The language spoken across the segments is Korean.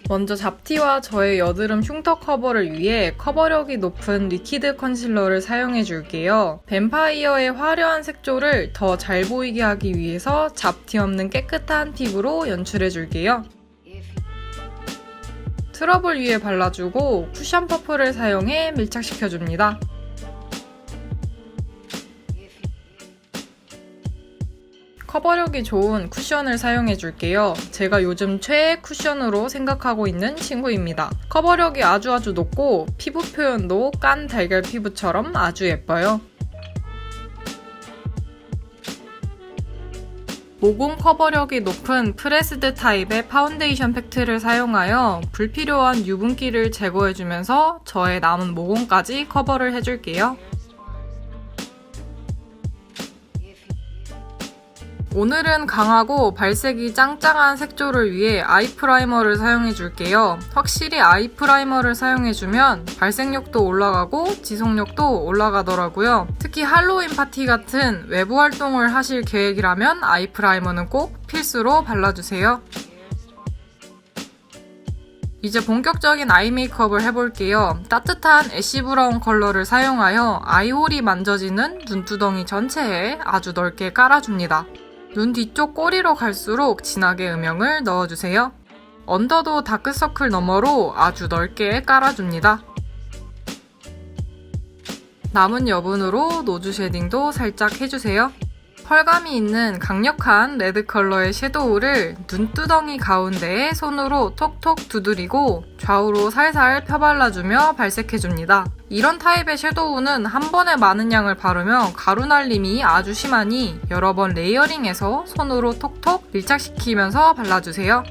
먼저 잡티와 저의 여드름 흉터 커버를 위해 커버력이 높은 리퀴드 컨실러를 사용해 줄게요. 뱀파이어의 화려한 색조를 더 잘 보이게 하기 위해서 잡티 없는 깨끗한 피부로 연출해 줄게요. 트러블 위에 발라주고 쿠션 퍼프를 사용해 밀착시켜줍니다. 커버력이 좋은 쿠션을 사용해 줄게요. 제가 요즘 최애 쿠션으로 생각하고 있는 친구입니다. 커버력이 아주 높고 피부 표현도 깐 달걀 피부처럼 아주 예뻐요. 모공 커버력이 높은 프레스드 타입의 파운데이션 팩트를 사용하여 불필요한 유분기를 제거해주면서 저의 남은 모공까지 커버를 해줄게요. 오늘은 강하고 발색이 짱짱한 색조를 위해 아이 프라이머를 사용해줄게요. 확실히 아이 프라이머를 사용해주면 발색력도 올라가고 지속력도 올라가더라고요. 특히 할로윈 파티 같은 외부 활동을 하실 계획이라면 아이 프라이머는 꼭 필수로 발라주세요. 이제 본격적인 아이 메이크업을 해볼게요. 따뜻한 애쉬 브라운 컬러를 사용하여 아이홀이 만져지는 눈두덩이 전체에 아주 넓게 깔아줍니다. 눈 뒤쪽 꼬리로 갈수록 진하게 음영을 넣어주세요. 언더도 다크서클 너머로 아주 넓게 깔아줍니다. 남은 여분으로 노즈 쉐딩도 살짝 해주세요. 펄감이 있는 강력한 레드 컬러의 섀도우를 눈두덩이 가운데에 손으로 톡톡 두드리고 좌우로 살살 펴발라주며 발색해줍니다. 이런 타입의 섀도우는 한 번에 많은 양을 바르면 가루 날림이 아주 심하니 여러 번 레이어링해서 손으로 톡톡 밀착시키면서 발라주세요.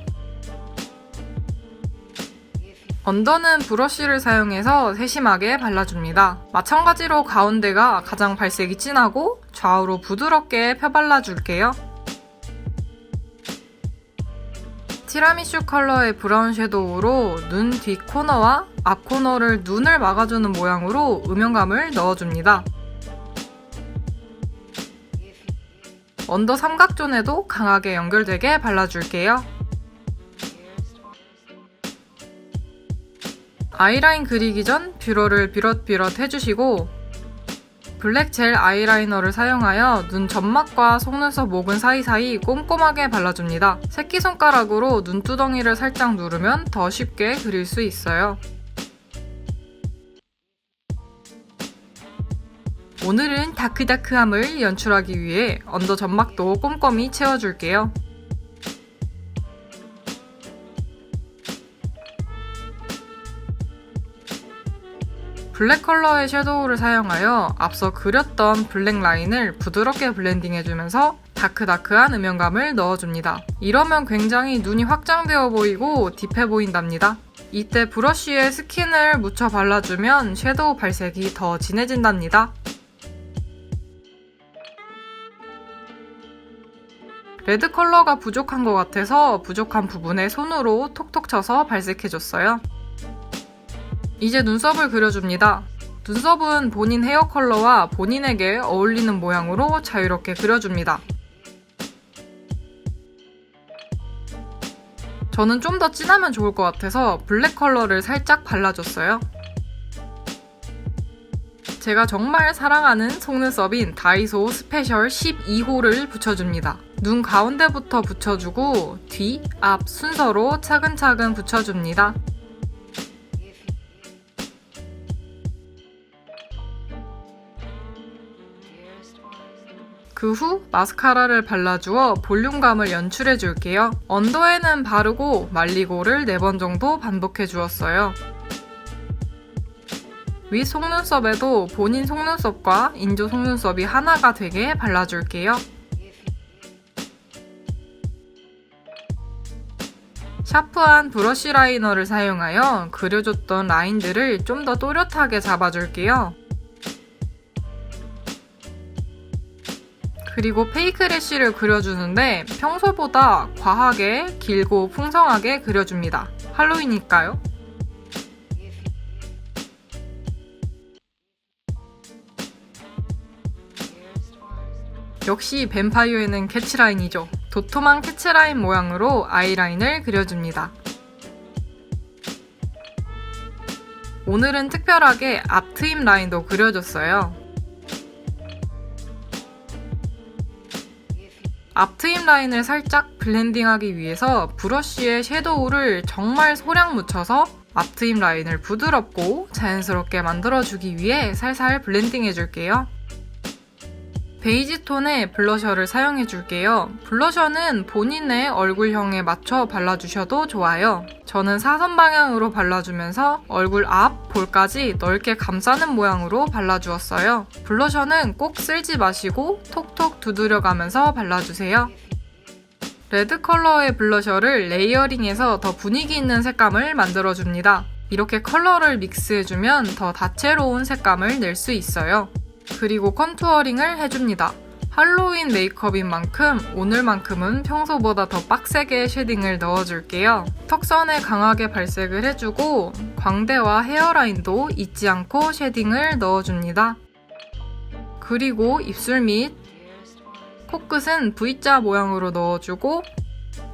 언더는 브러쉬를 사용해서 세심하게 발라줍니다. 마찬가지로 가운데가 가장 발색이 진하고 좌우로 부드럽게 펴발라줄게요. 티라미슈 컬러의 브라운 섀도우로 눈 뒤 코너와 앞 코너를 눈을 막아주는 모양으로 음영감을 넣어줍니다. 언더 삼각존에도 강하게 연결되게 발라줄게요. 아이라인 그리기 전 뷰러를 비럿비럿 해주시고 블랙 젤 아이라이너를 사용하여 눈 점막과 속눈썹 모근 사이사이 꼼꼼하게 발라줍니다. 새끼손가락으로 눈두덩이를 살짝 누르면 더 쉽게 그릴 수 있어요. 오늘은 다크다크함을 연출하기 위해 언더 점막도 꼼꼼히 채워줄게요. 블랙 컬러의 섀도우를 사용하여 앞서 그렸던 블랙 라인을 부드럽게 블렌딩해주면서 다크다크한 음영감을 넣어줍니다. 이러면 굉장히 눈이 확장되어 보이고 딥해 보인답니다. 이때 브러쉬에 스킨을 묻혀 발라주면 섀도우 발색이 더 진해진답니다. 레드 컬러가 부족한 것 같아서 부족한 부분에 손으로 톡톡 쳐서 발색해줬어요. 이제 눈썹을 그려줍니다. 눈썹은 본인 헤어 컬러와 본인에게 어울리는 모양으로 자유롭게 그려줍니다. 저는 좀 더 진하면 좋을 것 같아서 블랙 컬러를 살짝 발라줬어요. 제가 정말 사랑하는 속눈썹인 다이소 스페셜 12호를 붙여줍니다. 눈 가운데부터 붙여주고 뒤, 앞 순서로 차근차근 붙여줍니다. 그 후 마스카라를 발라주어 볼륨감을 연출해줄게요. 언더에는 바르고 말리고를 4번 정도 반복해주었어요. 윗 속눈썹에도 본인 속눈썹과 인조 속눈썹이 하나가 되게 발라줄게요. 샤프한 브러쉬 라이너를 사용하여 그려줬던 라인들을 좀 더 또렷하게 잡아줄게요. 그리고 페이크 래쉬를 그려주는데 평소보다 과하게 길고 풍성하게 그려줍니다. 할로윈이니까요. 역시 뱀파이어에는 캐치라인이죠. 도톰한 캐치라인 모양으로 아이라인을 그려줍니다. 오늘은 특별하게 앞트임 라인도 그려줬어요. 앞트임 라인을 살짝 블렌딩하기 위해서 브러쉬에 섀도우를 정말 소량 묻혀서 앞트임 라인을 부드럽고 자연스럽게 만들어주기 위해 살살 블렌딩 해줄게요. 베이지 톤의 블러셔를 사용해줄게요. 블러셔는 본인의 얼굴형에 맞춰 발라주셔도 좋아요. 저는 사선 방향으로 발라주면서 얼굴 앞, 볼까지 넓게 감싸는 모양으로 발라주었어요. 블러셔는 꼭 쓸지 마시고 톡톡 두드려가면서 발라주세요. 레드 컬러의 블러셔를 레이어링해서 더 분위기 있는 색감을 만들어줍니다. 이렇게 컬러를 믹스해주면 더 다채로운 색감을 낼 수 있어요. 그리고 컨투어링을 해줍니다. 할로윈 메이크업인 만큼 오늘만큼은 평소보다 더 빡세게 쉐딩을 넣어줄게요. 턱선에 강하게 발색을 해주고 광대와 헤어라인도 잊지 않고 쉐딩을 넣어줍니다. 그리고 입술 및 코끝은 V자 모양으로 넣어주고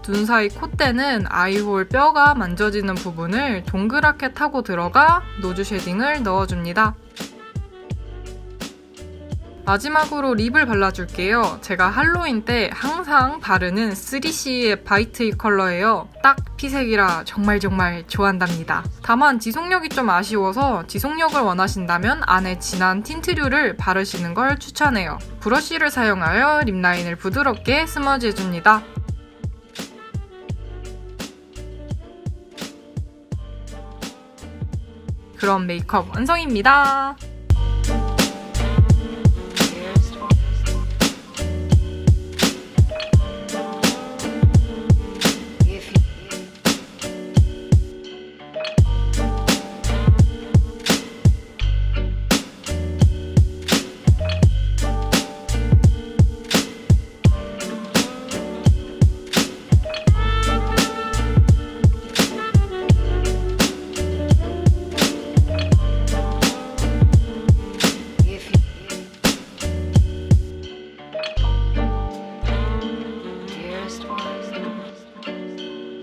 눈 사이 콧대는 아이홀 뼈가 만져지는 부분을 동그랗게 타고 들어가 노즈 쉐딩을 넣어줍니다. 마지막으로 립을 발라줄게요. 제가 할로윈 때 항상 바르는 3CE의 바이트 이 컬러예요. 딱 피색이라 정말 좋아한답니다. 다만 지속력이 좀 아쉬워서 지속력을 원하신다면 안에 진한 틴트류를 바르시는 걸 추천해요. 브러쉬를 사용하여 립 라인을 부드럽게 스머지 해줍니다. 그럼 메이크업 완성입니다.